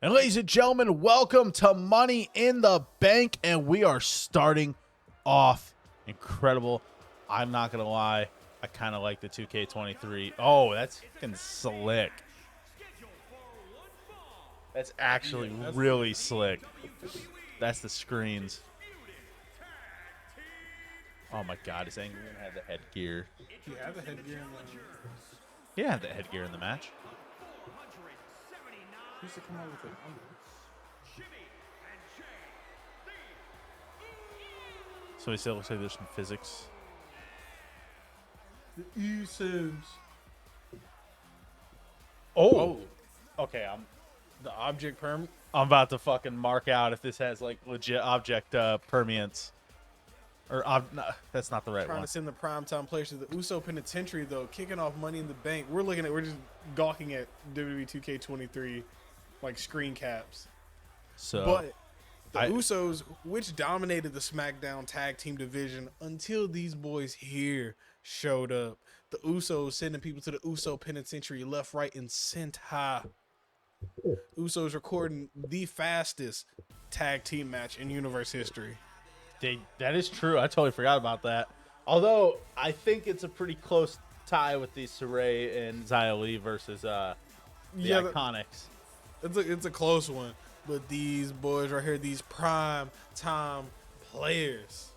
And ladies and gentlemen, welcome to Money in the Bank. And we are starting off incredible. I'm not going to lie. I kind of like the 2K23. Oh, that's fucking slick. That's actually really slick. That's the screens. Oh my God, is Angry gonna have the headgear? You have the headgear in the... Yeah, the headgear in the match. He used to come out with it. So he still looks like there's some physics. The Usos. Oh. Okay, The object perm. I'm about to fucking mark out if this has like legit object permeance. Or no, that's not the right Trying one. to send the primetime players to the Uso Penitentiary, though. Kicking off Money in the Bank. We're just gawking at WWE 2K23 like screen caps. So, But the Usos, which dominated the SmackDown tag team division until these boys here showed up. The Usos sending people to the Uso Penitentiary left, right, and center. Usos recording the fastest tag team match in universe history. that is true. I totally forgot about that. Although I think it's a pretty close tie with the Saray and Xia Li versus the Iconics. It's a close one, but these boys right here, these prime time players,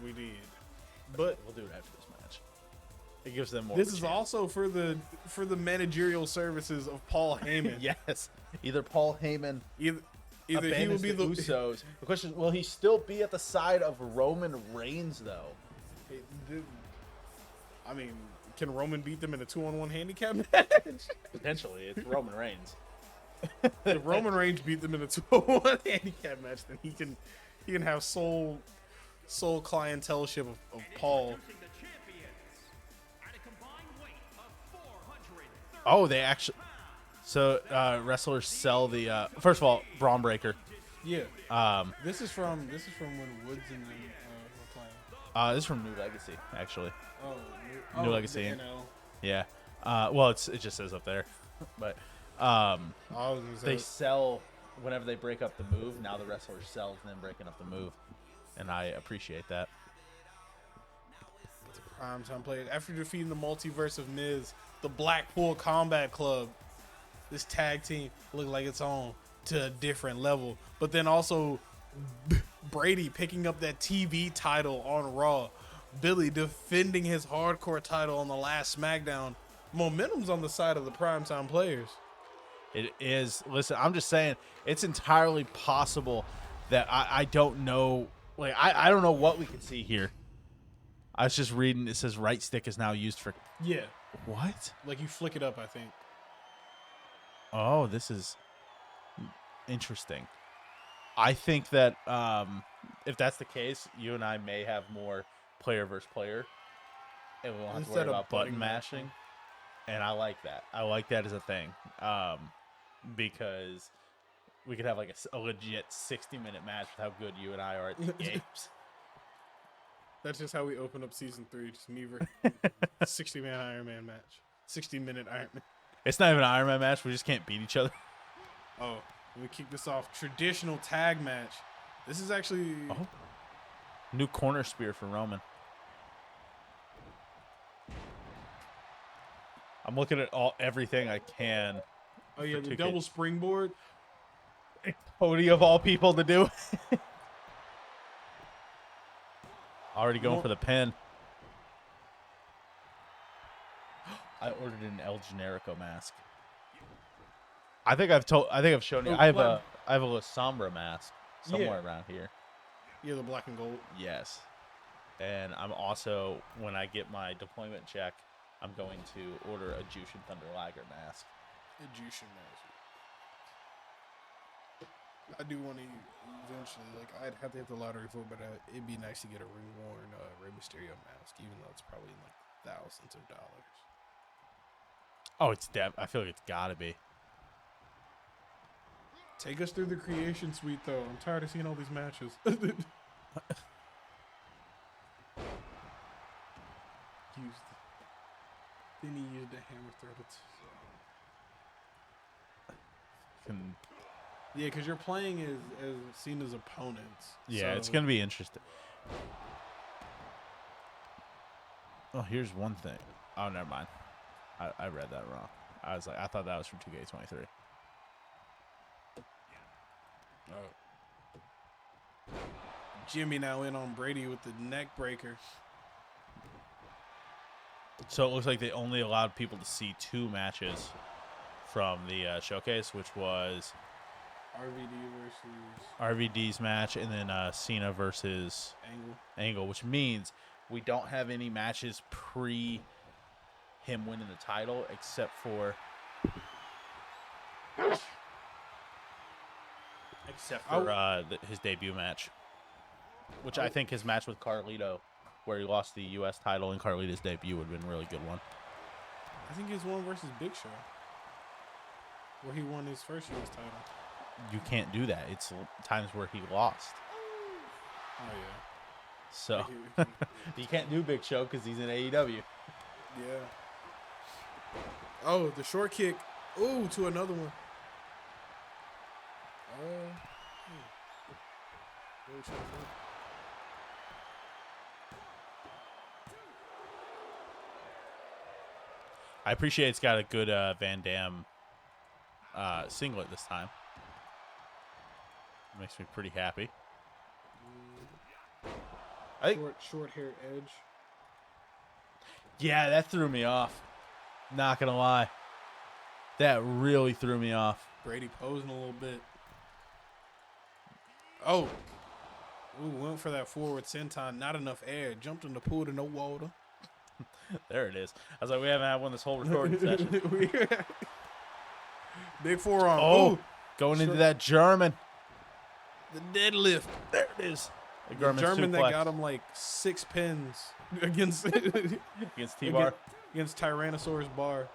we did. But We'll do it after this match. It gives them more. this of a is chance. also for the managerial services of Paul Heyman. Yes, either Paul Heyman Either he will abandons be the the Usos. The question is, will he still be at the side of Roman Reigns though? I mean, can Roman beat them in a 2-on-1 handicap match? Potentially, it's Roman Reigns. If Roman Reigns beat them in a 2-on-1 handicap match, then he can have sole clienteleship of Paul. Oh, they actually. So wrestlers sell the. First of all, Braun Breaker. Yeah. This is from when Woods and them were playing. This is from New Legacy, actually. Oh, New Legacy. the NL. Yeah. Well, it just says up there, but I was gonna say they sell whenever they break up the move. Now the wrestler sells them breaking up the move, and I appreciate that. primetime players. After defeating the multiverse of Miz, the Blackpool Combat Club, this tag team looked like it's on to a different level. But then also Brady picking up that TV title on Raw. Billy defending his hardcore title on the last SmackDown. Momentum's on the side of the primetime players. It is. Listen, I'm just saying, it's entirely possible that I don't know. Like, I don't know what we can see here. I was just reading. It says right stick is now used for. Yeah. What? Like you flick it up, I think. Oh, this is interesting. I think that if that's the case, you and I may have more player versus player, and we won't have to worry Instead of about button button mashing. And I like that. I like that as a thing, because we could have like a legit 60-minute match with how good you and I are at the games. That's just how we open up season 3. Just me 60-man Iron Man match. 60-minute Iron Man. It's not even an Iron Man match. We just can't beat each other. Oh, we kick this off. Traditional tag match. This is actually... Oh. New corner spear for Roman. I'm looking at everything I can. Oh, yeah, the double springboard. Cody of all people to do. Already going for the pin. I ordered an El Generico mask. I think I've shown you. I have a La Sombra mask somewhere around here. Yeah, the black and gold. Yes. And I'm also, when I get my deployment check, I'm going to order a Jushin Thunder Liger mask. A Jushin mask. I do want to eventually, like, I'd have to hit the lottery for it, but it'd be nice to get a ring-worn Rey Mysterio mask, even though it's probably like thousands of dollars. Oh, I feel like it's gotta be. Take us through the creation suite, though. I'm tired of seeing all these matches. Then he used the hammer throw. can. Yeah, because you're playing as Cena's opponents. Yeah, so. it's gonna be interesting. Oh, here's one thing. Oh, never mind. I read that wrong. I thought that was from 2K23. Oh. Jimmy now in on Brady with the neck breaker. So it looks like they only allowed people to see 2 matches from the showcase, which was RVD's match and then Cena versus Angle, which means we don't have any matches pre him winning the title except for his debut match, which I think his match with Carlito, where he lost the U.S. title in Carlito's debut, would have been a really good one. I think his one versus Big Show, where he won his first U.S. title. You can't do that. It's times where he lost. Oh, yeah. So, you can't do Big Show because he's in AEW. Yeah. Oh, the short kick. Ooh, to another one. I appreciate it's got a good Van Dam singlet this time. Makes me pretty happy. Short hair edge. Yeah, that threw me off. Not gonna lie. That really threw me off. Brady posing a little bit. Oh. Ooh, went for that forward senton. Not enough air. Jumped in the pool to no water. There it is. I was like, we haven't had one this whole recording session. Big forearm. Oh, ooh. going into that German. The deadlift. There it is. The German that got him like 6 pins against T-Bar. Against Tyrannosaurus Bar.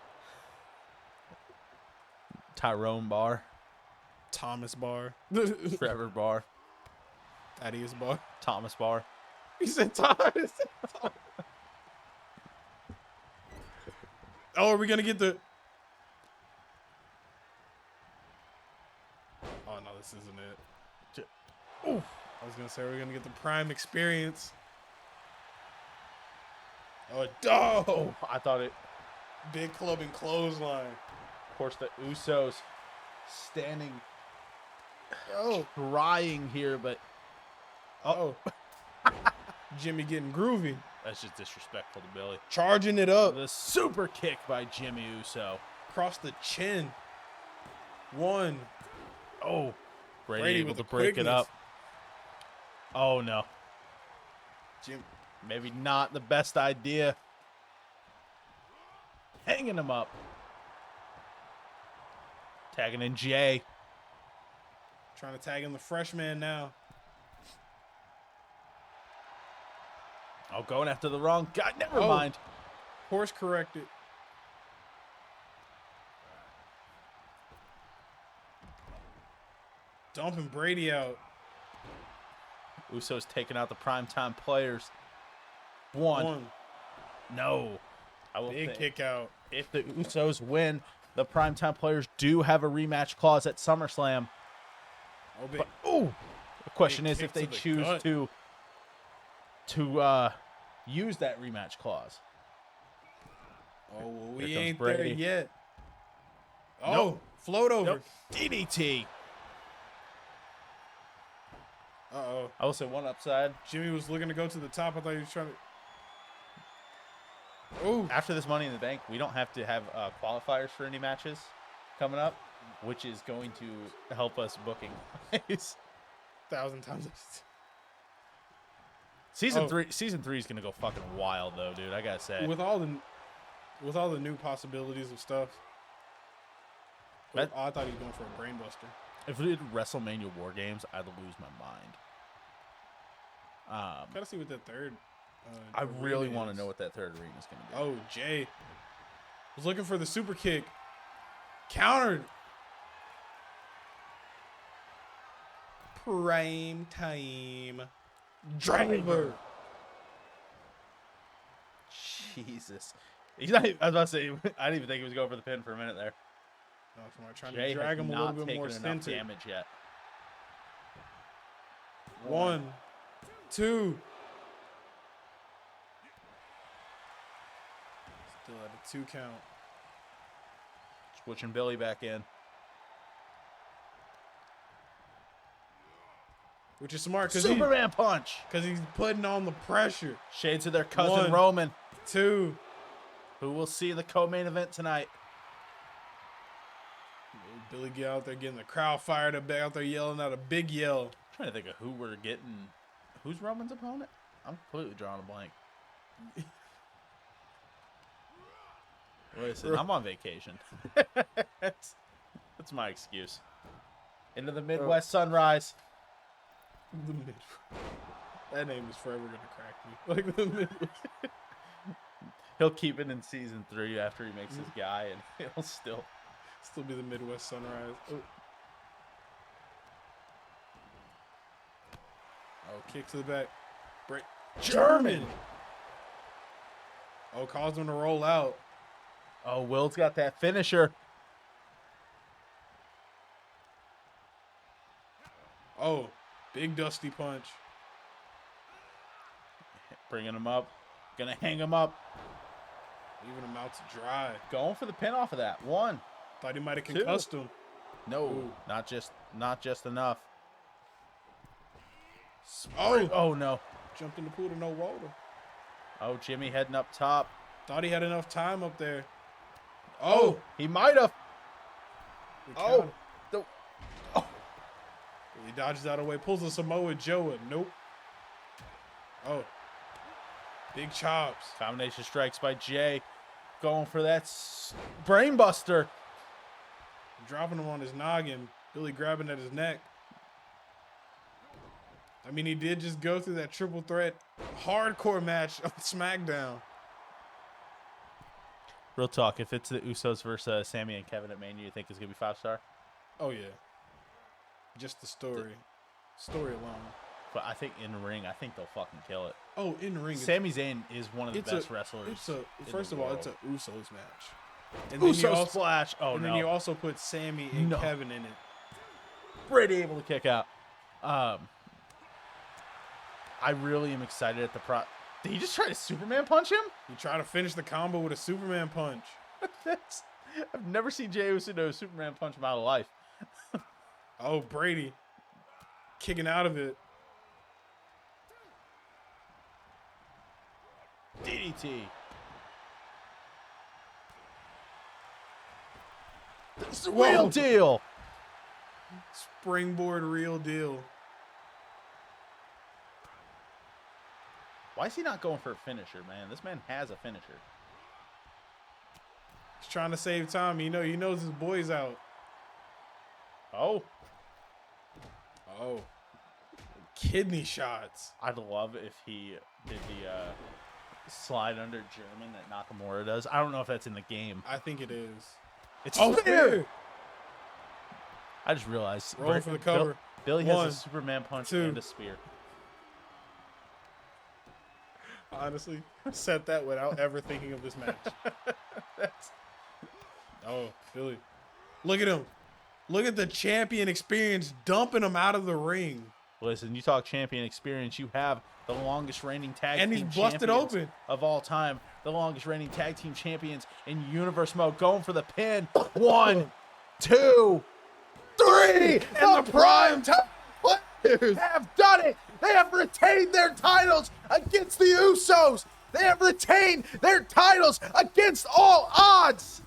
Tyrone Bar. Thomas Bar. Trevor Bar. Thaddeus Bar. Thomas Bar. He said Thomas. Oh, are we going to get the... Oh, no, this isn't it. Ooh. I was going to say we're going to get the prime experience. Oh, I thought it... Big club and clothesline. Of course, the Usos standing... Trying here, but... Oh. Jimmy getting groovy. That's just disrespectful to Billy. Charging it up. The super kick by Jimmy Uso. Across the chin. 1. Oh. Brady able to break quickness. it up. Oh, no. Jim. Maybe not the best idea. Hanging him up. Tagging in Jay. Trying to tag in the freshman now. Oh, going after the wrong guy. Never mind. Course corrected. Dumping Brady out. Usos taking out the primetime players. 1. No. I will Big kick out. If the Usos win, the primetime players do have a rematch clause at SummerSlam. The question is if they choose to use that rematch clause. Oh, well, we ain't there yet. Oh, nope. Float over. Nope. DDT. Uh-oh. I will say one upside. Jimmy was looking to go to the top. I thought he was trying to... Oh. After this Money in the Bank, we don't have to have qualifiers for any matches coming up, which is going to help us booking. 1,000 times. Season 3 is gonna go fucking wild though, dude. I gotta say. With all the new possibilities of stuff. I thought he was going for a brain buster. If we did WrestleMania War Games, I'd lose my mind. Gotta see what that third. I really want to know what that third arena is gonna be. Oh, Jay was looking for the super kick. Countered. Prime time. Driver. Jesus. He's not even, I was about to say, I didn't even think he was going for the pin for a minute there. No, somebody trying Jay to drag has him a little not bit taken more enough centered. damage yet. 1, 2. Still at a 2 count. Switching Billy back in. Which is smart because Superman punch. he's putting on the pressure. Shades of their cousin 1, Roman, 2. who we'll see in the co-main event tonight. Billy get out there getting the crowd fired up, out there yelling out a big yell. I'm trying to think of who we're getting. Who's Roman's opponent? I'm completely drawing a blank. Listen, I'm on vacation. that's my excuse. Into the Midwest Sunrise. The that name is forever gonna crack me. Like the Midwest. He'll keep it in season 3 after he makes his guy, and he'll still be the Midwest Sunrise. Oh, kick to the back. Break. German. Oh, caused him to roll out. Oh, Will's got that finisher. Oh, big dusty punch. Bringing him up. Gonna hang him up. Leaving him out to dry. Going for the pin off of that. 1. Thought he might have concussed him. No, Ooh. not just enough. Oh, No. jumped in the pool to no water. Oh, Jimmy heading up top. Thought he had enough time up there. Oh, He might have. oh. The, He dodges out of the way, pulls a Samoa Joe. Nope. Oh. Big chops. combination strikes by Jay. Going for that brainbuster. Dropping him on his noggin. Billy grabbing at his neck. I mean, he did just go through that triple threat hardcore match on SmackDown. Real talk, if it's the Usos versus Sammy and Kevin at Mania, you think it's going to be 5-star? Oh, yeah. Just the story. Story alone. But I think in the ring, I think they'll fucking kill it. Oh, in the ring. Sami Zayn is one of the best wrestlers. First of all, it's a Usos match. And Usos splash. Oh, and no. then you also put Sammy and Kevin in it. Brady able to kick out. I really am excited at the Did he just try to Superman punch him? He tried to finish the combo with a Superman punch. I've never seen Jey Uso do a Superman punch in my life. Oh, Brady kicking out of it. DDT. This is the real deal. Springboard real deal. Why is he not going for a finisher, man? This man has a finisher. He's trying to save time. He knows his boy's out. Oh. Oh. Kidney shots. I'd love if he did the slide under German that Nakamura does. I don't know if that's in the game. I think it is. It's fair. I just realized. Rolling for the cover. Billy has a Superman punch 2. and a spear. Honestly, said that without ever thinking of this match. Oh, Billy. Look at him. Look at the champion experience dumping him out of the ring. Listen, you talk champion experience, you have the longest reigning tag and team he's busted champions open of all time. The longest reigning tag team champions in universe mode, going for the pin. 1, 2, 3, and the prime time players have done it. They have retained their titles against the Usos. They have retained their titles against all odds.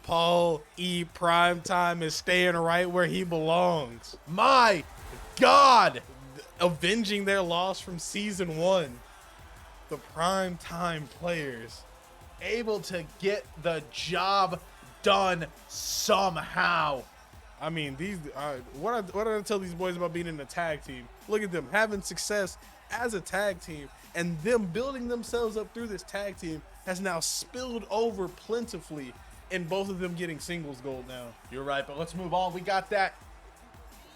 Paul E. Primetime is staying right where he belongs. My God. Avenging their loss from season 1. The Primetime players. Able to get the job done somehow. I mean, these. What did I tell these boys about being in a tag team? Look at them having success as a tag team, and them building themselves up through this tag team has now spilled over plentifully, and both of them getting singles gold now. You're right, but let's move on. We got that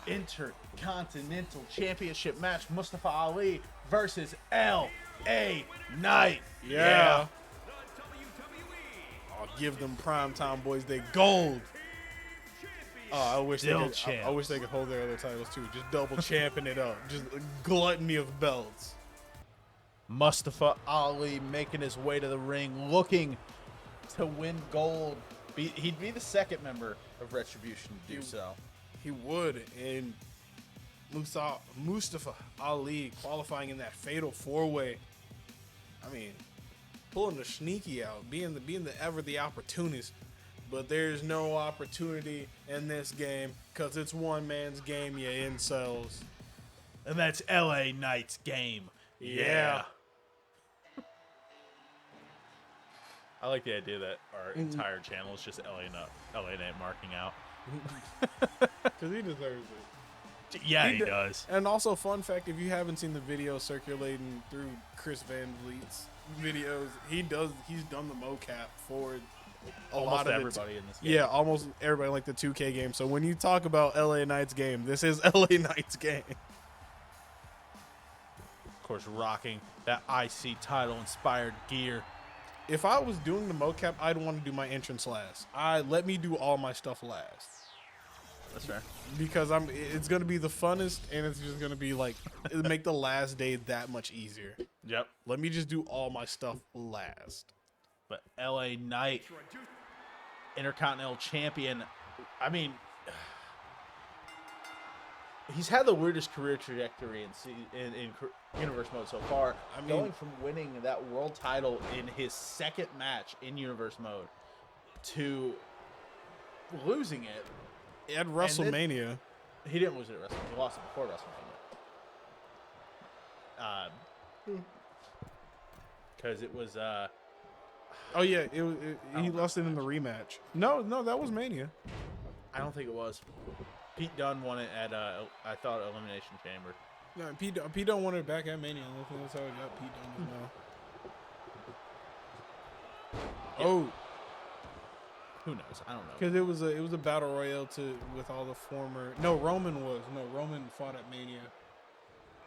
Intercontinental Championship match: Mustafa Ali versus L.A. Knight. Yeah. I'll give them Primetime boys they gold. Oh, I wish they Still could. I champs. wish they could hold their other titles too. Just double champing it up. Just a gluttony of belts. Mustafa Ali making his way to the ring, looking to win gold. He'd be the second member of Retribution to do so. He would, and Mustafa Ali qualifying in that fatal 4-way. I mean, pulling the sneaky out, being the opportunist. But there's no opportunity in this game because it's one man's game, you incels. And that's LA Knight's game. Yeah. I like the idea that our entire channel is just LA Knight marking out. Because he deserves it. Yeah, he does. And also, fun fact, if you haven't seen the video circulating through Chris Van Vliet's videos, he's done the mocap for a lot of everybody in this game. Yeah, almost everybody like the 2K game. So when you talk about LA Knight's game, this is LA Knight's game. Of course, rocking that IC title inspired gear. If I was doing the mocap, I'd want to do my entrance last. Let me do all my stuff last. That's fair. Because it's gonna be the funnest, and it's just gonna be like it'll make the last day that much easier. Yep. Let me just do all my stuff last. But LA Knight, Intercontinental Champion. I mean, he's had the weirdest career trajectory in Universe Mode so far. I mean, going from winning that world title in his second match in Universe Mode to losing it at WrestleMania. He didn't lose it at WrestleMania. He lost it before WrestleMania. Because it was. Oh yeah, he lost it in the rematch. No, that was Mania. I don't think it was. Pete Dunne won it at I thought Elimination Chamber. No, Pete Dunne won it back at Mania. I think that's how I got Pete Dunne now. Yeah. Oh, who knows? I don't know. Because it was a battle royale with all the former. Roman fought at Mania.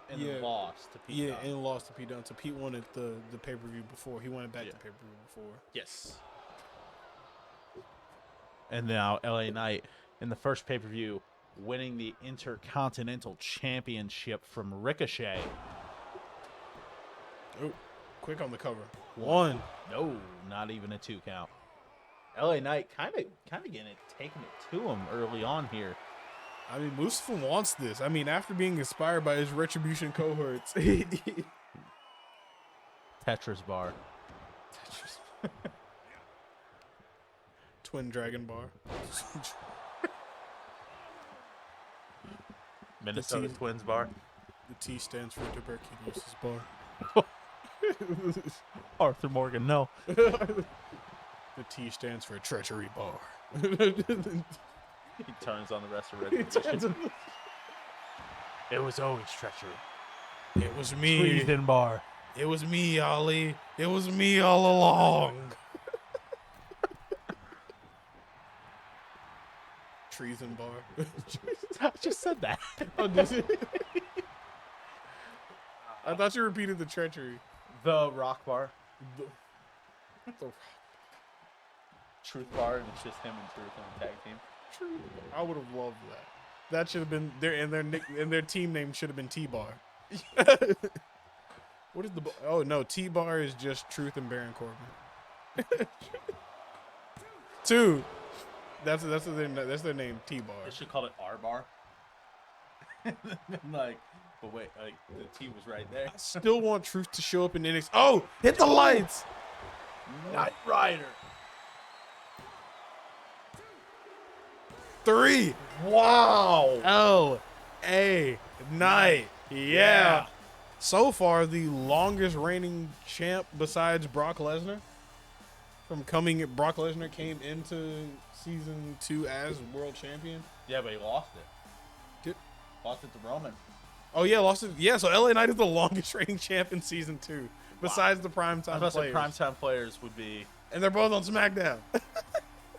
And then lost to Pete Dunne. Yeah, and lost to Pete Dunne. So Pete won it the pay-per-view before. He won it back to pay-per-view before. Yes. And now LA Knight in the first pay-per-view winning the Intercontinental Championship from Ricochet. Oh, quick on the cover. One. No, not even a 2 count. LA Knight kind of taking it to him early on here. I mean, Mustafa wants this. I mean, after being inspired by his Retribution cohorts. Tetris bar. Twin Dragon bar. Minnesota Twins bar. The T stands for tuberculosis bar. Arthur Morgan, no. The T stands for treachery bar. He turns on the rest of Retribution. It was always treachery. It was me. Treason bar. It was me, Ali. It was me all along. Treason bar. I just said that. Oh, did you? I thought you repeated the treachery. The Rock bar. The Truth bar, and it's just him and Truth on the tag team. I would have loved that. That should have been their team name should have been T-Bar. What is the? Oh no, T-Bar is just Truth and Baron Corbin. 2. That's their name, T-Bar. They should call it R bar. But wait, the T was right there. I still want Truth to show up in NXT. Oh, hit the lights! Knight Rider. 3. Wow. L.A. Knight. Yeah. So far, the longest reigning champ besides Brock Lesnar. Brock Lesnar came into season 2 as world champion. Yeah, but he lost it. Lost it to Roman. Oh yeah, lost it. Yeah, so LA Knight is the longest reigning champ in season 2, besides the primetime players. The primetime players would be, and they're both on SmackDown.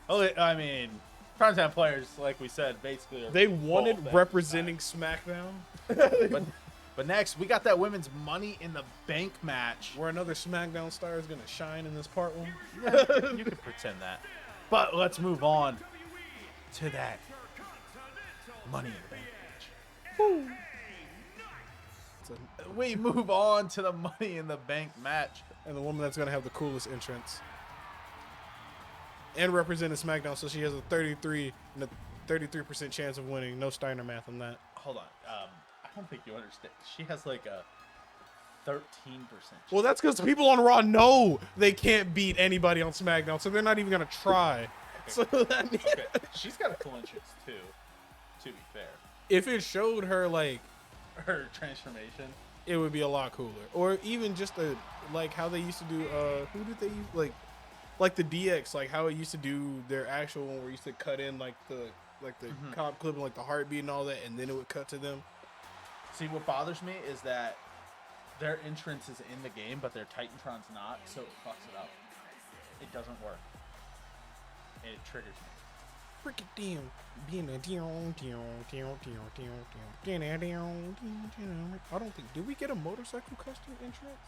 I mean, primetime players, like we said, basically they wanted representing SmackDown. But next, we got that women's Money in the Bank match, where another SmackDown star is gonna shine in this part one. You could pretend that. But let's move on to that Money in the Bank match. We move on to the Money in the Bank match. And the woman that's going to have the coolest entrance. And representing SmackDown, so she has a 33% chance of winning. No Steiner math on that. Hold on. I don't think you understand. She has like a 13% chance. Well, that's because people on Raw know they can't beat anybody on SmackDown, so they're not even going to try. Okay. So that means Okay. She's got a cool entrance too, to be fair. if it showed her, like, Her transformation. it would be a lot cooler. Or even just like how they used to do, who did they use? Like the DX, like how it used to do their actual one where it used to cut in like the comp clip and like the heartbeat and all that, and then it would cut to them. See, what bothers me is that their entrance is in the game, but their Titantron's not, so it fucks it up. It doesn't work. And it triggers me. Freaking damn. Being a I don't think. Did we get a motorcycle custom entrance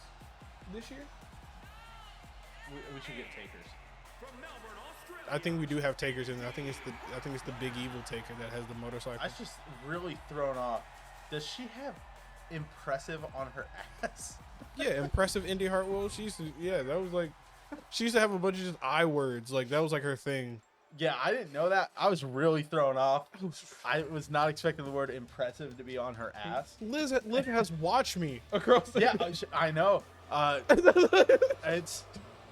this year? We should get takers. I think we do have takers in there. I think it's the big evil taker that has the motorcycle. I was just really thrown off. Does she have impressive on her ass? Yeah, impressive Indy Hartwell. She used to have a bunch of just I words. Like that was like her thing. Yeah, I didn't know that. I was really thrown off. I was not expecting the word impressive to be on her ass. Liz has watch me across the Yeah, I know. It's.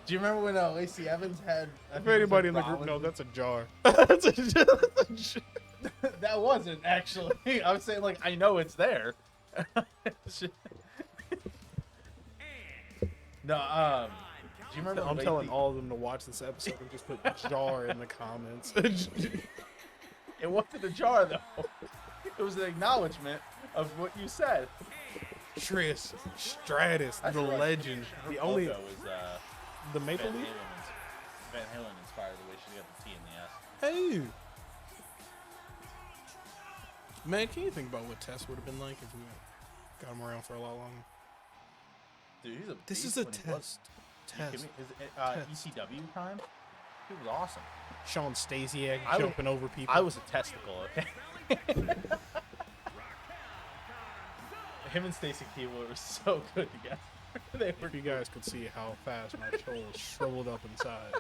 Do you remember when Lacey Evans had? For anybody in the group, no, that's a jar. That's a jar. That wasn't actually. I was saying like I know it's there. No, do you remember? I'm telling all of them to watch this episode and just put jar in the comments. It wasn't a jar though. It was an acknowledgement of what you said. Trish Stratus, That's the right. legend, Her the only logo is the Maple Leaf. Van Halen inspired the way she got the T in the S. Hey, man, can you think about what Tess would have been like if we got him around for a lot longer? Dude, he's a This beast is a when he was- test. You kidding me? His ECW time, he was awesome. Sean Stasiak I would- jumping over people. I was a testicle, okay? Him and Stacy Keibler were so good together. They were. If you guys could see how fast my soul shriveled up inside.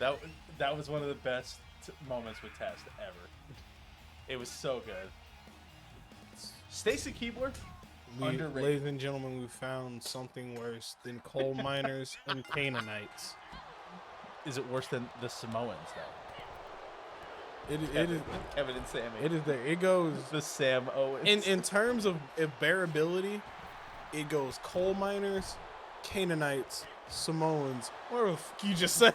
That was one of the best moments with Test ever. It was so good. Stacy Keibler, underrated. Ladies and gentlemen, we found something worse than coal miners and Canaanites. Is it worse than the Samoans though? It is. Kevin and Sammy. It is there. It goes the Sam Owens. in terms of bearability. It goes coal miners, Canaanites, Samoans. What the fuck you just said?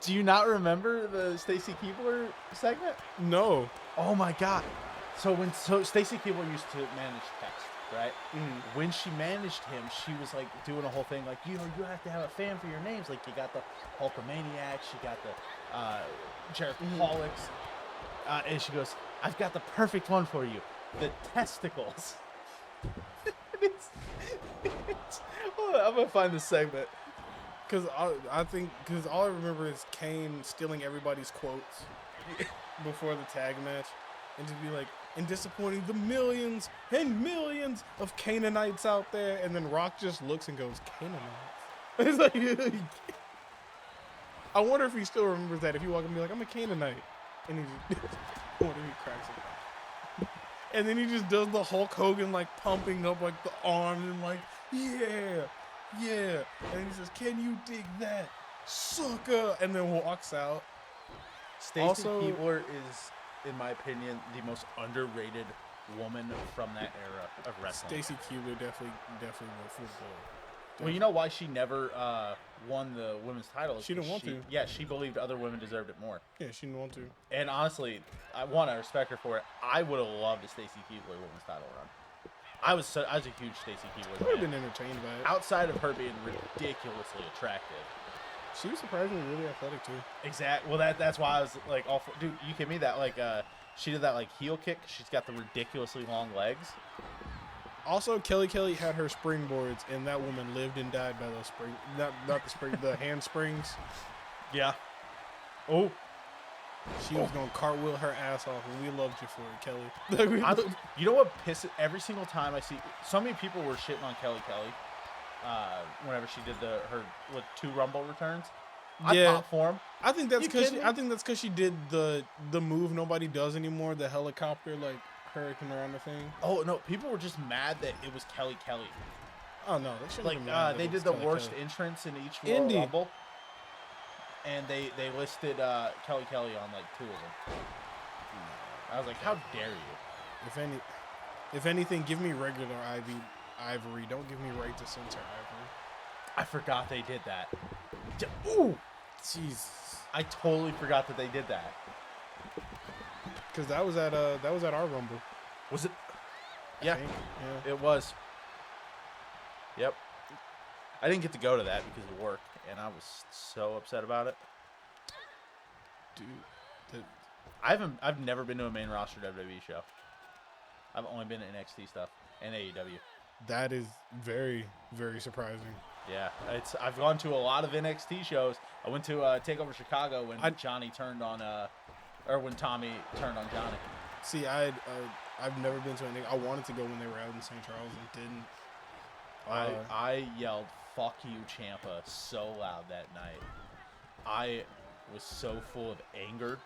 Do you not remember the Stacy Keibler segment? No. Oh my god. So Stacy Keibler used to manage Tex, right? Mm-hmm. When she managed him, she was like doing a whole thing like, you have to have a fan for your names. Like you got the Hulkamaniacs, you got the Jerichoholics, and she goes, I've got the perfect one for you, the testicles. Hold on, I'm gonna find this segment. Because I think all I remember is Kane stealing everybody's quotes before the tag match, and just be like, and disappointing the millions and millions of Canaanites out there, and then Rock just looks and goes, Canaanites. It's like, I wonder if he still remembers that. If you walk up and be like, I'm a Canaanite, and he just, I wonder if he cracks it. And then he just does the Hulk Hogan like pumping up like the arms and like, yeah. And he says, can you dig that, sucker? And then walks out. Stacey Keibler is, in my opinion, the most underrated woman from that era of wrestling. Stacey Keibler definitely went football. Well, you know why she never won the women's title? She didn't want to. Yeah, she believed other women deserved it more. Yeah, she didn't want to. And honestly, I respect her for it. I would have loved a Stacey Keibler women's title run. I was a huge Stacey Keibler I would have fan. been entertained by it. Outside of her being ridiculously attractive. She was surprisingly really athletic too. Exactly. Well, that's why I was like, all for, dude, you kidding me? That like, she did that like heel kick. She's got the ridiculously long legs. Also, Kelly had her springboards, and that woman lived and died by those spring. Not the spring, the hand springs. Yeah. Oh. She was gonna cartwheel her ass off, and we loved you for it, Kelly. You know what pisses every single time I see so many people were shitting on Kelly whenever she did her with 2 Rumble returns. I pop for him. I think that's because she did the move nobody does anymore, the helicopter like hurricane around the thing. Oh no, people were just mad that it was Kelly. Oh no, they shouldn't like be mad they that did it's the Kelly worst Kelly. entrance in each Royal Rumble, and they listed Kelly on like 2 of them. I was like, how dare you? If anything, give me regular Ivory. Don't give me right to center Ivory. I forgot they did that. Ooh, Jesus! I totally forgot that they did that. Because that was at our Rumble. Was it? I Yeah, think. it was. Yep. I didn't get to go to that because of work, and I was so upset about it. Dude, I've never been to a main roster WWE show. I've only been to NXT stuff and AEW. that is very, very surprising. Yeah, I've gone to a lot of NXT shows. I went to Takeover Chicago when Johnny turned on or when Tommy turned on Johnny. See, I've never been to anything. I wanted to go when they were out in St. Charles and didn't. I yelled "Fuck you, Ciampa" so loud that night. I was so full of anger.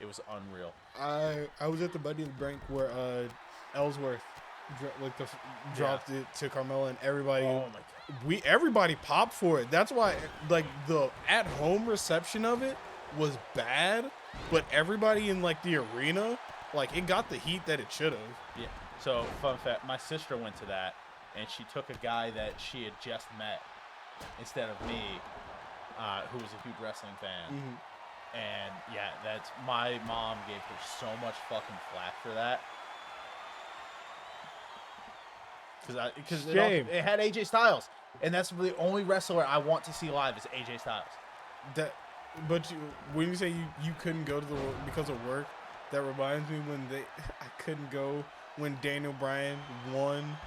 It was unreal. I was at the Buddy and Brink where Ellsworth dropped it to Carmella, and everybody everybody popped for it. That's why like the at home reception of it was bad, but everybody in like the arena, like it got the heat that it should have. Yeah. So fun fact, my sister went to that, and she took a guy that she had just met instead of me, who was a huge wrestling fan. Mm-hmm. And yeah, that's my mom gave her so much fucking flack for that. Because it had AJ Styles, and that's the only wrestler I want to see live is AJ Styles. When you say you couldn't go to because of work, that reminds me I couldn't go when Daniel Bryan won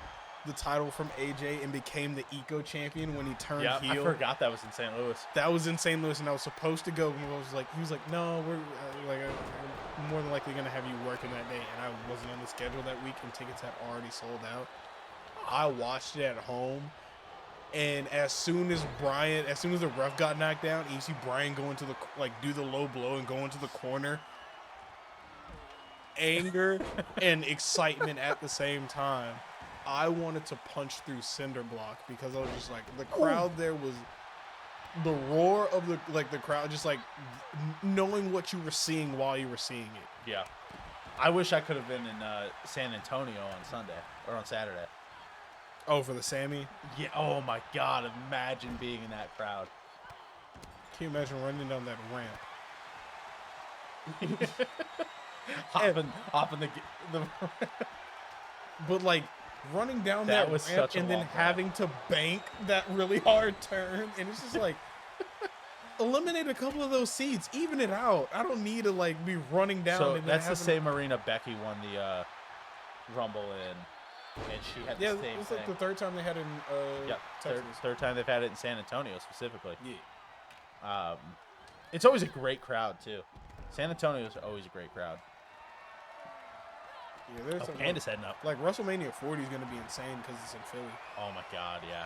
the title from AJ and became the Eco champion when he turned heel. I forgot that was in St. Louis. That was in St. Louis, and I was supposed to go. And he was like, no, I'm more than likely gonna have you working that day, and I wasn't on the schedule that week, and tickets had already sold out. I watched it at home, and as soon as the ref got knocked down, and you see Brian go into do the low blow and go into the corner. Anger and excitement at the same time. I wanted to punch through cinder block because I was just like, the crowd there was the roar of the crowd, just like knowing what you were seeing while you were seeing it. Yeah. I wish I could have been in San Antonio on Saturday. Oh, for the Sammy? Yeah. Oh my God. Imagine being in that crowd. Can you imagine running down that ramp? hopping the But like running down that was ramp such a and then long having to bank that really hard turn, and it's just like eliminate a couple of those seats, even it out. I don't need to like be running down. So that's the same arena Becky won the Rumble in, and she had the same thing. It's like the third time they had it in Texas. Third time they've had it in San Antonio specifically. Yeah. It's always a great crowd too. San Antonio is always a great crowd. Yeah, there's Panda's heading up. Like WrestleMania 40 is going to be insane because it's in Philly. Oh my God, yeah.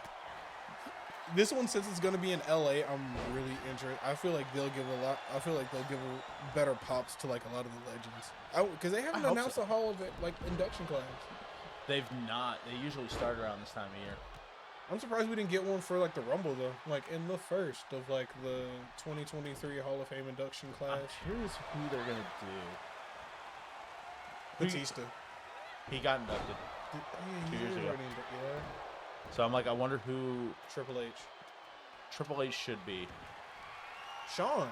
This one, since it's going to be in LA, I'm really interested. I feel like they'll give better pops to like a lot of the legends. Because they haven't announced a Hall of like induction class. They've not. They usually start around this time of year. I'm surprised we didn't get one for like the Rumble though. Like in the first of like the 2023 Hall of Fame induction class. I'm curious who they're gonna do. Batista. He got inducted 2 years ago. Yeah. So I'm like, I wonder who Triple H. Triple H should be. Sean.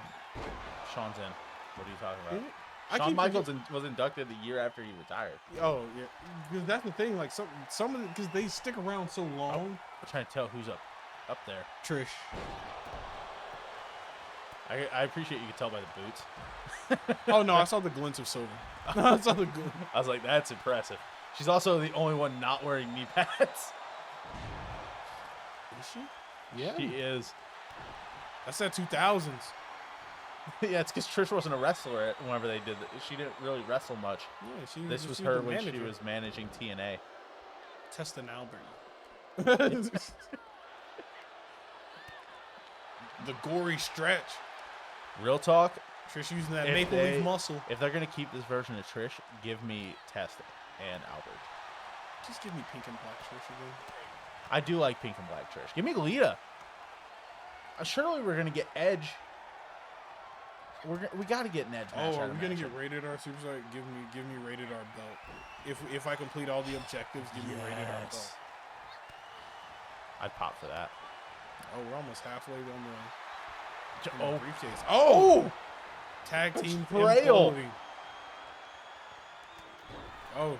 Sean's in. What are you talking about? Shawn Michaels was inducted the year after he retired. Oh yeah, because that's the thing. Like some of because they stick around so long. I'm trying to tell who's up there. Trish. I appreciate you can tell by the boots. Oh no, I saw the glints of silver. I saw the glint. I was like, that's impressive. She's also the only one not wearing knee pads. Is she? Yeah. She is. That's that 2000s. Yeah, it's because Trish wasn't a wrestler whenever they did that. She didn't really wrestle much. Yeah, This was she her the when she manager. was managing TNA. Testing Albert. The gory stretch. Real talk. Trish using that If maple leaf muscle. If they're gonna keep this version of Trish, give me Test and Albert. Just give me pink and black Trish again. I do like pink and black Trish. Give me Lita. Surely we're gonna get Edge. We gotta get an Edge match. Oh, are we gonna get rated R Superstar? Give me rated R belt. If I complete all the objectives, give me rated R belt. I'd pop for that. Oh, we're almost halfway on the briefcase. Oh! Tag team Frail. imploding. Oh,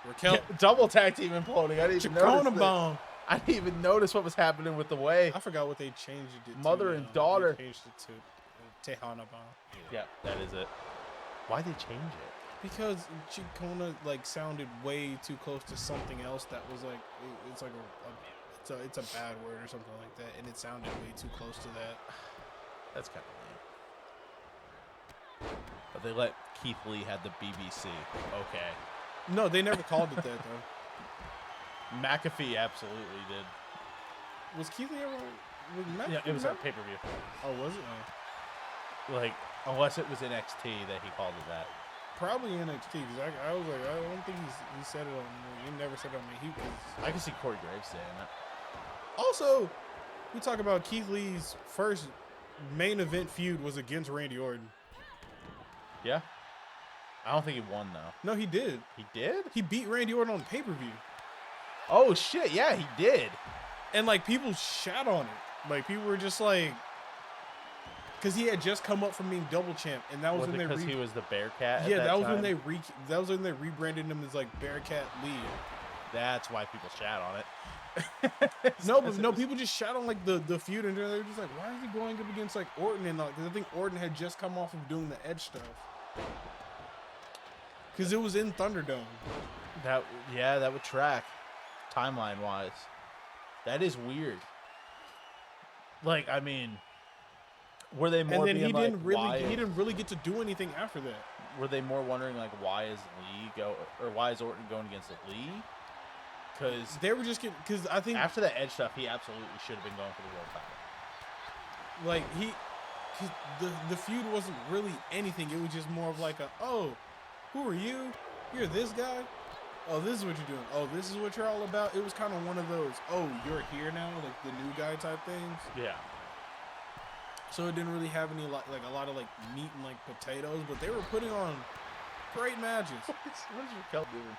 Raquel. Double tag team imploding. I didn't even notice bomb. I didn't even notice what was happening with the way. I forgot what they changed it to. Mother and daughter. They changed it to Tejana Bomb. Yeah, that is it. Why'd they change it? Because Chicona like sounded way too close to something else that was like it's like it's a bad word or something like that, and it sounded way too close to that. That's kind of lame. But they let Keith Lee have the BBC. Okay. No, they never called it that though. McAfee absolutely did. Was Keith Lee ever? Was McAfee Yeah, it was a pay-per-view. Oh, was it? Like, unless it was NXT that he called it that. Probably NXT, because I was like, I don't think he said it on. He never said it on me. I can see Corey Graves saying that. Also, we talk about Keith Lee's first main event feud was against Randy Orton. Yeah. I don't think he won though. No, he did. He did? He beat Randy Orton on pay-per-view. Oh shit! Yeah, he did. And like people shat on it. Like people were just like, because he had just come up from being double champ, and that was when because he was the Bearcat. Yeah, that was time? when they rebranded him as like Bearcat Lee. That's why people shat on it. No, people just shat on like the feud, and they were just like, why is he going up against like Orton? And because I think Orton had just come off of doing the Edge stuff. Because it was in Thunderdome. That would track, timeline wise. That is weird. Like, I mean, were they more? And then he didn't like, really get to do anything after that. Were they more wondering like why is Orton going against Lee? Because they were just because I think after the Edge stuff, he absolutely should have been going for the world title. Like the feud wasn't really anything. It was just more of like who are you? You're this guy? Oh, this is what you're doing. Oh, this is what you're all about. It was kind of one of those, oh, you're here now, like the new guy type things. Yeah. So it didn't really have any like a lot of like meat and like potatoes, but they were putting on great matches. What is Raquel doing?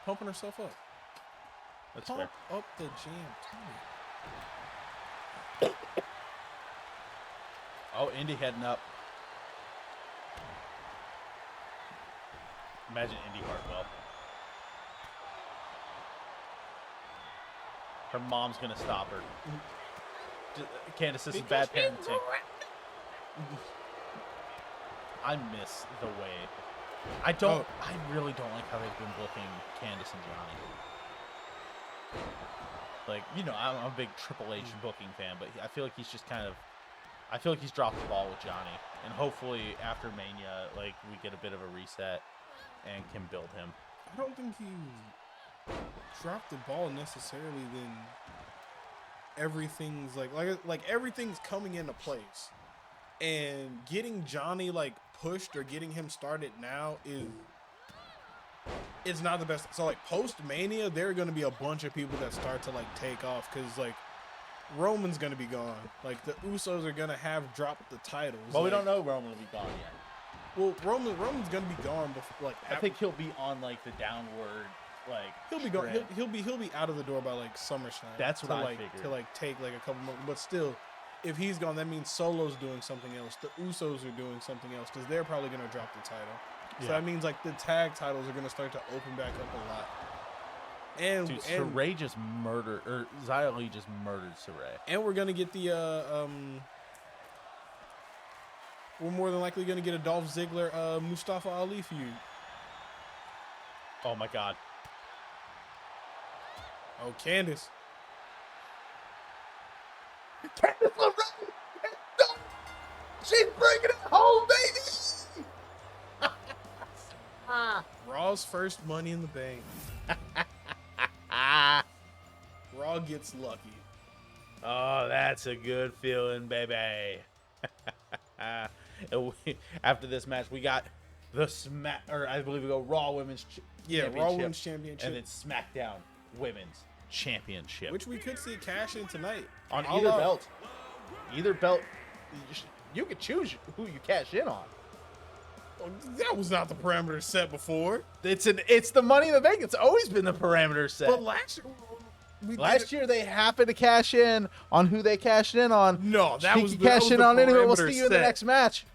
Pumping herself up. That's Pump fair. up the jam. Oh, Indy heading up. Imagine Indy Hartwell. Her mom's gonna stop her. Candace, this is bad parenting. I miss the way. I really don't like how they've been booking Candace and Johnny. Like, you know, I'm a big Triple H booking fan, but I feel like he's just I feel like he's dropped the ball with Johnny. And hopefully after Mania, like, we get a bit of a reset and can build him. I don't think he dropped the ball necessarily. Then everything's like everything's coming into place, and getting Johnny like pushed or getting him started now it's not the best. So like post Mania, there are going to be a bunch of people that start to like take off because like Roman's going to be gone. Like the Usos are going to have dropped the titles. Well, we don't know Roman will be gone yet. Well, Roman's going to be gone before like. I think he'll be on like the downward. Like he'll be gone. He'll be out of the door by like SummerSlam. That's what I figured. To like take like a couple months, but still, if he's gone, that means Solo's doing something else. The Usos are doing something else because they're probably gonna drop the title. Yeah. So that means like the tag titles are gonna start to open back up a lot. And dude, Saray just murdered, or Xia Li just murdered Saray. And we're gonna get the we're more than likely gonna get a Dolph Ziggler Mustafa Ali feud. Oh my God. Oh, Candace. Candace LeRae! She's bringing it home, baby. Raw's first Money in the Bank. Raw gets lucky. Oh, that's a good feeling, baby. After this match, we got the I believe we go Raw Women's Championship. Raw Women's Championship. And then SmackDown Women's Championship. Which we could see cash in tonight. On either belt. Either belt. You could choose who you cash in on. That was not the parameter set before. It's the Money in the Bank. It's always been the parameter set. But last year they happened to cash in on who they cashed in on. No, that was the cash in on anyway. We'll parameter see you in the next match.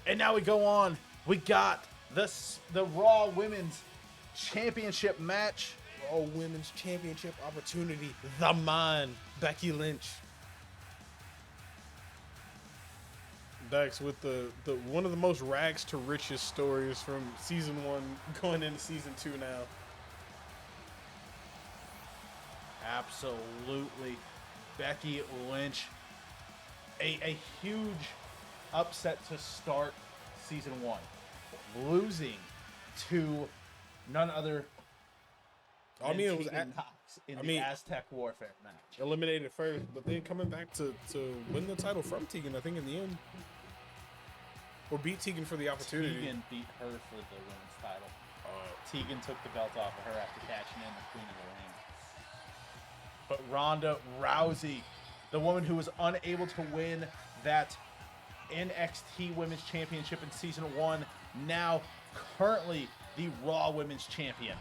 And now we go on. We got the Raw Women's Championship match. Raw Women's Championship opportunity. The man, Becky Lynch. Dex with the one of the most rags to riches stories from season 1 going into season 2 now. Absolutely. Becky Lynch. A huge upset to start season 1. Losing to none other than It was Tegan Knox in the Aztec Warfare match. Eliminated first, but then coming back to win the title from Tegan, I think, in the end. Or beat Tegan for the opportunity. Tegan beat her for the women's title. Tegan took the belt off of her after cashing in the Queen of the Ring. But Ronda Rousey, the woman who was unable to win that NXT Women's Championship in Season 1, now currently the Raw Women's Champion.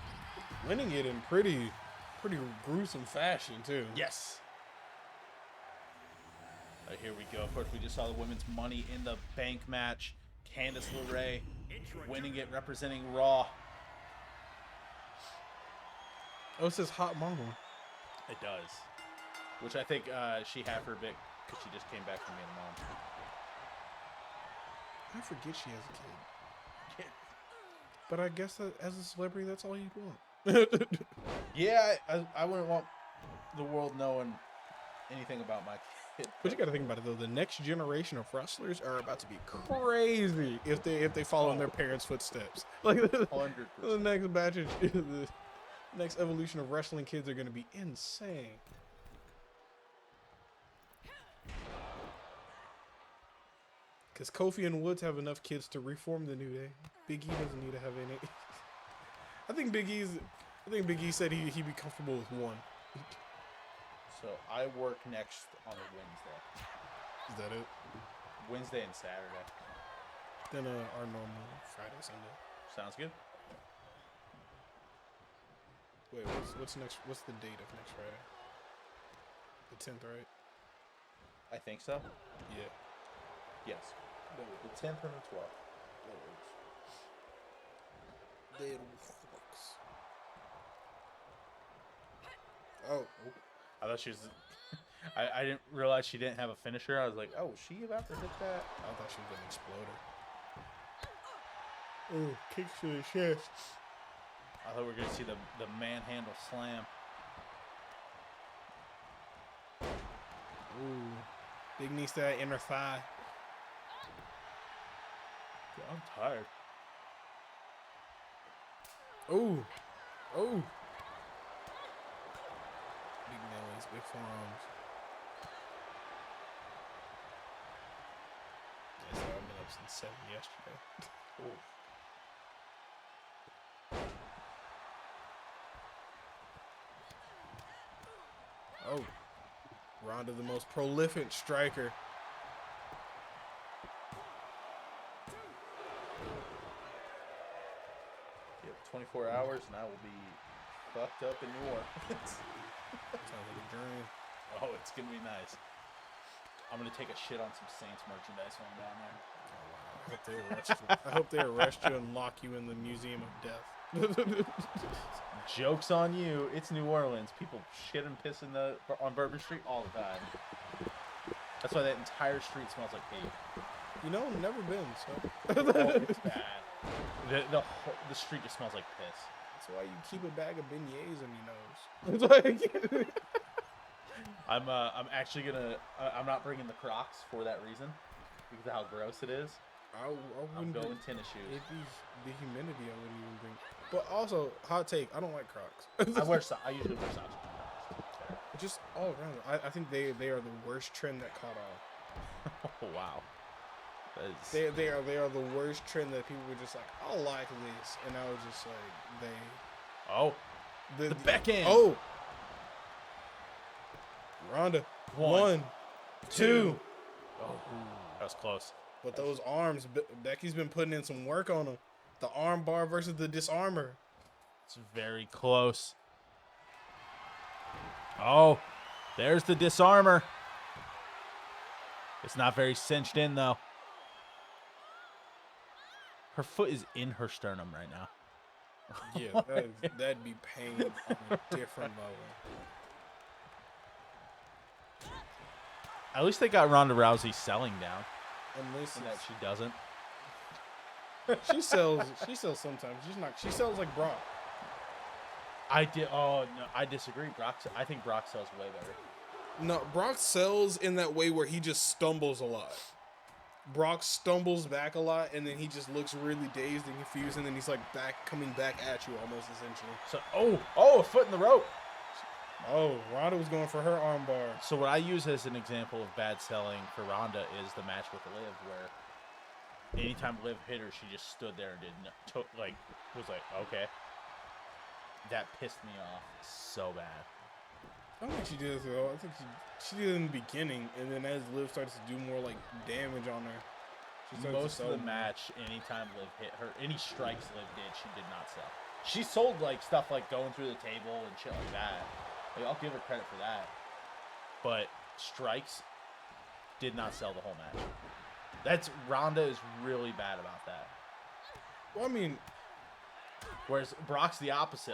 Winning it in pretty gruesome fashion, too. Yes. Here we go. Of course, we just saw the Women's Money in the Bank match. Candice LeRae winning it, representing Raw. Oh, it says Hot Mama. It does. Which I think she had for a bit because she just came back from being a mom. I forget she has a kid. But I guess that as a celebrity, that's all you'd want. Yeah, I wouldn't want the world knowing anything about my kid. But you got to think about it though. The next generation of wrestlers are about to be crazy if they follow in their parents' footsteps. Like 100%. The next batch of the next evolution of wrestling kids are going to be insane. Because Kofi and Woods have enough kids to reform the New Day. Big E doesn't need to have any. I think Big E said he'd be comfortable with one. So I work next on a Wednesday. Is that it? Wednesday and Saturday. Then our normal Friday, Sunday. Sounds good. Wait, what's next? What's the date of next Friday? The 10th, right? I think so. Yeah. Yes. The 10th and the 12th. That works. Oh. I thought she was. I didn't realize she didn't have a finisher. I was like, oh, is she about to hit that? I thought she was gonna explode her. Oh, kicks to the chest. I thought we were gonna see the manhandle slam. Ooh. Big knees to that inner thigh. Yeah, I'm tired. Ooh. Oh. Big bellies, big forearms. Yes, I've been up since 7 yesterday. Oh. Ronda, the most prolific striker. Yep, 24 hours and I will be fucked up in New Orleans. Sounds like a dream. Oh, it's gonna be nice. I'm gonna take a shit on some Saints merchandise when I'm down there. Oh, wow. I hope they arrest you and lock you in the Museum of Death. Joke's on you. It's New Orleans. People shit and piss on Bourbon Street all the time. That's why that entire street smells like pee. You know, never been, so. Oh, it's bad. The street just smells like piss. That's why you keep a bag of beignets in your nose. I'm actually gonna. I'm not bringing the Crocs for that reason. Because of how gross it is. I I'm wouldn't going tennis shoes. It'd be the humidity. I wouldn't even bring. But also, hot take. I don't like Crocs. I usually wear socks. Just all around. I think they are the worst trend that caught on. Oh wow. That is... They are the worst trend that people were just like, I like this, and I was just like, they. Oh. The back end. Oh. Ronda. 1, 2. Oh, that was close. But those arms, Becky's been putting in some work on them. The arm bar versus the disarmer. It's very close. Oh, there's the disarmer. It's not very cinched in, though. Her foot is in her sternum right now. Yeah, that'd be pain on a different level. At least they got Ronda Rousey selling down. Unless And that she doesn't. she sells sometimes. She sells like Brock. Oh no, I disagree. I think Brock sells way better. No, Brock sells in that way where he just stumbles a lot. Brock stumbles back a lot, and then he just looks really dazed and confused, and then he's like coming back at you almost essentially. So a foot in the rope. Oh, Ronda was going for her armbar. So what I use as an example of bad selling for Ronda is the match with Liv, where anytime Liv hit her, she just stood there and was like, okay. That pissed me off so bad. I don't think she did it though. I think she did it in the beginning, and then as Liv starts to do more like damage on her, she starts most to of the match, anytime Liv hit her, any strikes Liv did, she did not sell. She sold like stuff like going through the table and shit like that. Like, I'll give her credit for that. But strikes did not sell the whole match. Ronda is really bad about that. Well, I mean, whereas Brock's the opposite.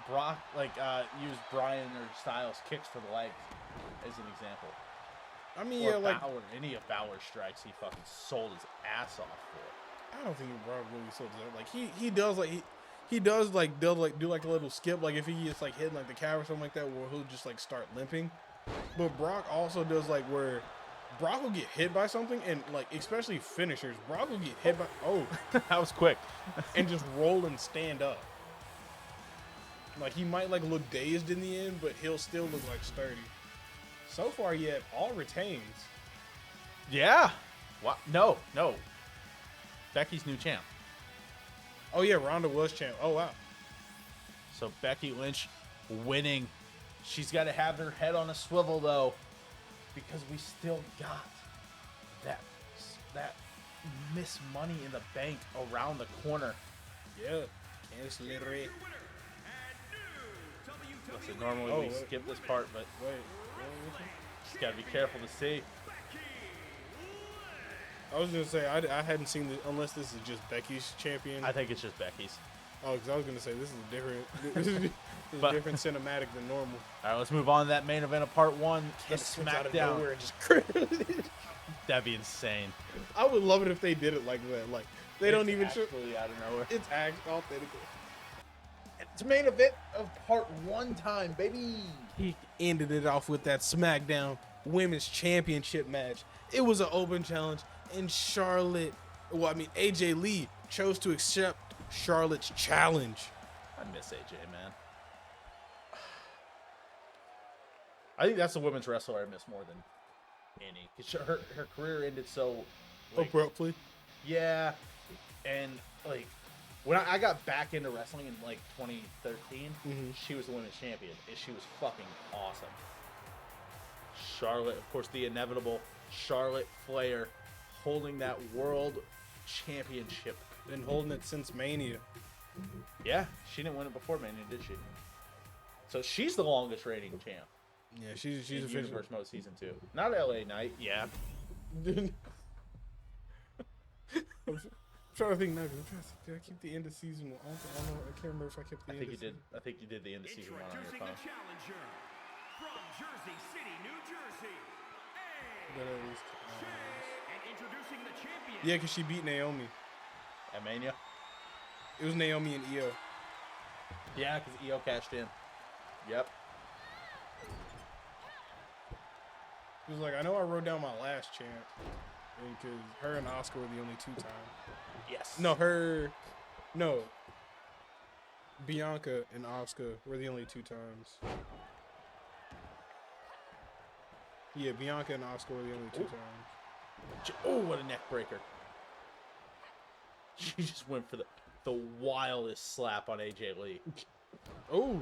Brock used Bryan or Styles kicks for the legs as an example. I mean, or yeah, like any of Balor's strikes, he fucking sold his ass off for. I don't think Brock really sold it. Like he does do like a little skip, like if he gets like hitting like the calf or something like that, where he'll just like start limping. But Brock also does like where Brock will get hit by something, and like especially finishers, Brock will get hit by that was quick, and just roll and stand up. Like he might like look dazed in the end, but he'll still look like sturdy. So far, yet all retains. Yeah. What? No. Becky's new champ. Oh yeah, Ronda was champ. Oh wow. So Becky Lynch winning. She's got to have her head on a swivel though, because we still got that Miss Money in the Bank around the corner. Yeah. Candice LeRae. Listen, normally we skip this part, but just gotta be careful to see. I was gonna say I hadn't seen this unless this is just Becky's champion. I think it's just Becky's. Oh, because I was gonna say this is a different cinematic than normal. All right, let's move on to that main event of part 1. The SmackDown. And just That'd be insane. I would love it if they did it like that. Like they don't even show. Out of nowhere. It's authentic. It's main event of part 1 time, baby. He ended it off with that SmackDown Women's Championship match. It was an open challenge, and AJ Lee chose to accept Charlotte's challenge. I miss AJ, man. I think that's the women's wrestler I miss more than any. Because her career ended so abruptly. Yeah, and like when I got back into wrestling in like 2013, she was the women's champion, and she was fucking awesome. Charlotte, of course, the inevitable Charlotte Flair, holding that world championship. Been holding it since Mania. Yeah, she didn't win it before Mania, did she? So she's the longest reigning champ. Yeah, she's in official. Universe Mode Season 2. Not LA Knight, yeah. I'm trying to think now. Did I keep the end of season 1? I don't know. I can't remember if I kept the end of season. I think you did the end of season 1 on your phone. Challenger from Jersey City, New Jersey. But at least, And introducing the champion. yeah, because she beat Naomi. At Mania? It was Naomi and Io. Yeah, because Io cashed in. Yep. He was like, I know I wrote down my last champ. because her and Oscar were the only 2 times. Yes. No. Bianca and Oscar were the only 2 times. Yeah, Bianca and Oscar were the only 2 times. Oh, what a neck breaker. She just went for the wildest slap on AJ Lee. Oh.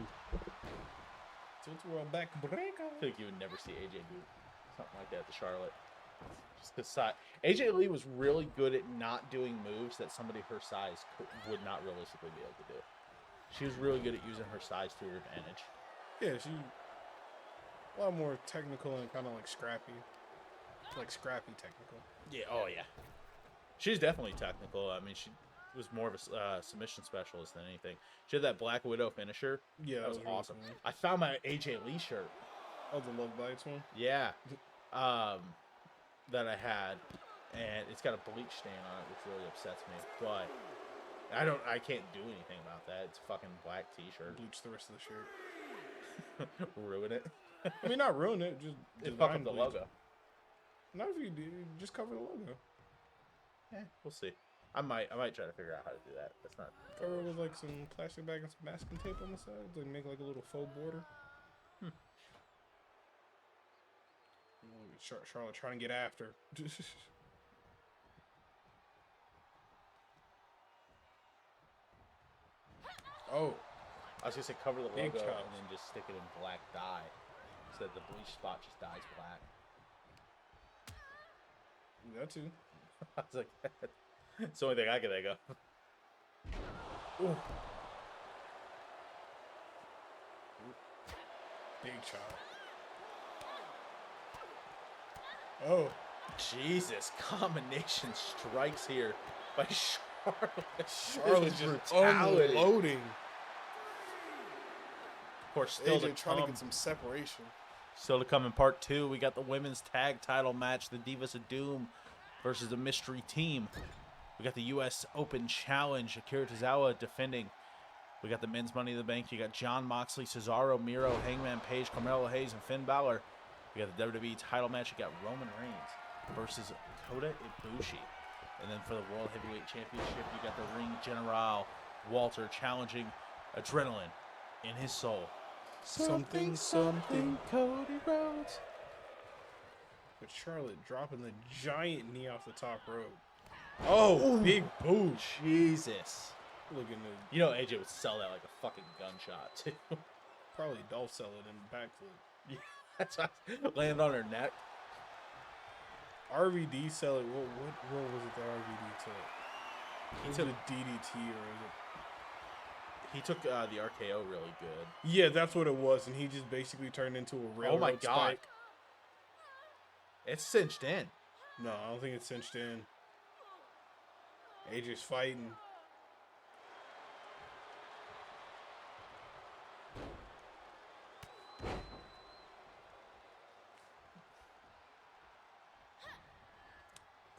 Tilt world back breaker. I feel like you would never see AJ do something like that at the Charlotte. Just the size. AJ Lee was really good at not doing moves that somebody her size would not realistically be able to do. She was really good at using her size to her advantage. Yeah, she a lot more technical and kind of like scrappy. Like scrappy technical. Yeah, oh yeah. She's definitely technical. I mean, she was more of a submission specialist than anything. She had that Black Widow finisher. Yeah, that was really awesome. cool. I found my AJ Lee shirt. Oh, the Love Bites one? Yeah. That I had, and it's got a bleach stain on it, which really upsets me. But I can't do anything about that. It's a fucking black T-shirt. Bleach the rest of the shirt. Ruin it. I mean, not ruin it, just It fuck design up the bleach. logo. Not if you do, just cover the logo. We'll see. I might try to figure out how to do that. That's not. Cover it with like some plastic bag and some masking tape on the sides, like make like a little faux border. Charlotte trying to get after. Oh, I was gonna say cover the logo Big and chops. then just stick it in black dye, so that the bleach spot just dyes black. that too. I was like, it's the only thing I can think of. Ooh. Big chop. Oh, Jesus, combination strikes here by Charlotte. Charlotte This is just brutality. unloading. Of course, still to AJ trying to come. get some separation. Still to come in part 2, we got the women's tag title match, the Divas of Doom versus the Mystery Team. We got the U.S. Open Challenge, Akira Tozawa defending. We got the men's Money in the Bank. You got John Moxley, Cesaro, Miro, Hangman Page, Carmelo Hayes, and Finn Balor. We got the WWE title match. You got Roman Reigns versus Kota Ibushi. And then for the World Heavyweight Championship, you got the Ring General Walter challenging Adrenaline in his soul. Something, Cody Rhodes. But Charlotte dropping the giant knee off the top rope. Oh, big boosh. Jesus. Looking to You know AJ would sell that like a fucking gunshot, too. probably Dolph sell it in backflip. Yeah, that's what land on her neck. RVD sell it. What role was it that RVD took? Was it a DDT or is it? He took the RKO really good. Yeah, that's what it was, and he just basically turned into a railroad Oh my god. spike. It's cinched in. No, I don't think it's cinched in. AJ's fighting.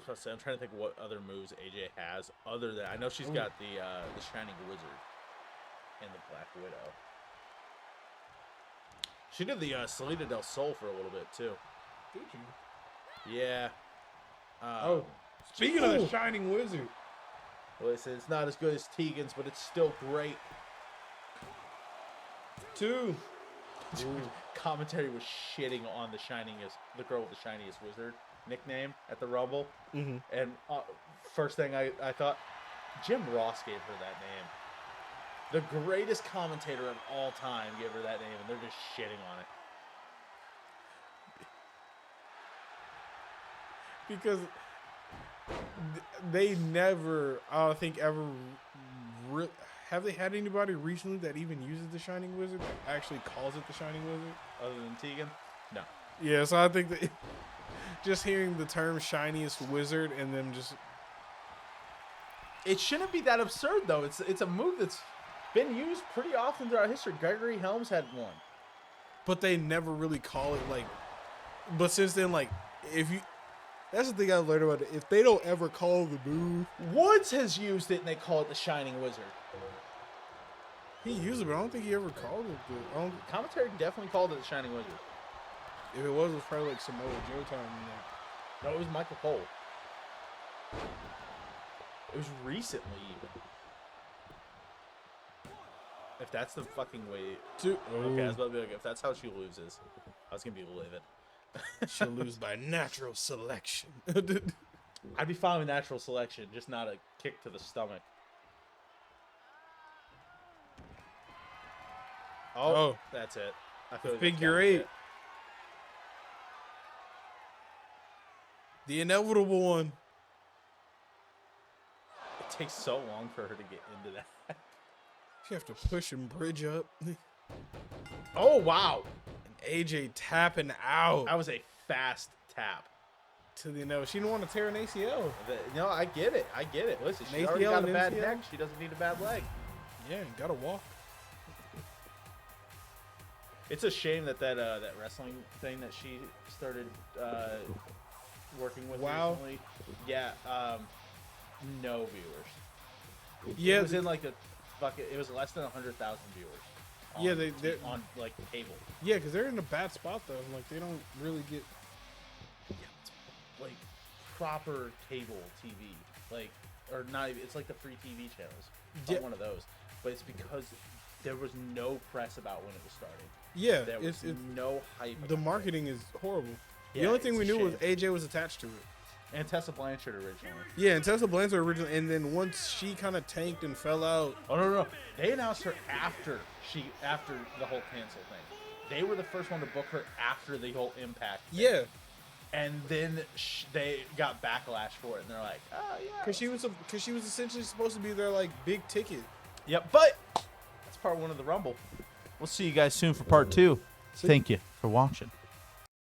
I'm trying to think what other moves AJ has other than I know she's got the Shining Wizard and the Black Widow. She did the Salida del Sol for a little bit too. Did you? Yeah. Speaking of the Shining Wizard. Listen, it's not as good as Tegan's, but it's still great. 2. Commentary was shitting on the girl with the shiniest wizard nickname at the Rumble. Mm-hmm. And first thing I thought, Jim Ross gave her that name. The greatest commentator of all time gave her that name, and they're just shitting on it. Because they never, I don't think, ever have they had anybody recently that even uses the Shining Wizard that actually calls it the Shining Wizard? Other than Tegan? No. Yeah, so I think that just hearing the term shiniest wizard and them just It shouldn't be that absurd, though. It's a move that's been used pretty often throughout history. Gregory Helms had one. but they never really call it like. But since then, like, if you, that's the thing I learned about it. If they don't ever call the move, Woods has used it, and they call it the Shining Wizard. he used it, but I don't think he ever called it. I don't, Commentary definitely called it the Shining Wizard. if it was probably like Samoa Joe time. No, it was Michael Cole. It was recently even. If that's the fucking way. Okay, I was about to be like, if that's how she loses, I was gonna be livid. She'll lose by natural selection. I'd be fine with natural selection, just not a kick to the stomach. Oh, that's it. I feel like that's Figure gotta be eight. it. The inevitable one. It takes so long for her to get into that. You have to push and bridge up. And Oh, wow. AJ tapping out That was a fast tap. to the inevitable. She didn't want to tear an ACL. No, I get it. I get it. Listen, An she already ACL got a and bad MCL? neck. She doesn't need a bad leg. Yeah, gotta walk. It's a shame that that wrestling thing that she started working with recently. Yeah, no viewers. Yeah, It was in like a fucking. It was less than 100,000 viewers. Yeah, on they're- on like cable. yeah, because they're in a bad spot though. Like they don't really get. Yeah, it's like proper cable TV, like or not even. It's like the free TV channels. It's not Yeah. one of those, but it's because there was no press about when it was starting. Yeah, There was it's no hype. the about it. marketing is horrible. The Yeah, only thing it's we a knew was shame. AJ was attached to it. And Tessa Blanchard originally. Yeah, and Tessa Blanchard originally, and then once she kind of tanked and fell out. Oh no! They announced her after the whole cancel thing. They were the first one to book her after the whole Impact thing. Yeah, And then they got backlash for it, and they're like, oh yeah. because she was essentially supposed to be their like big ticket. Yep, but that's part one of the Rumble. We'll see you guys soon for part two. Thank you for watching.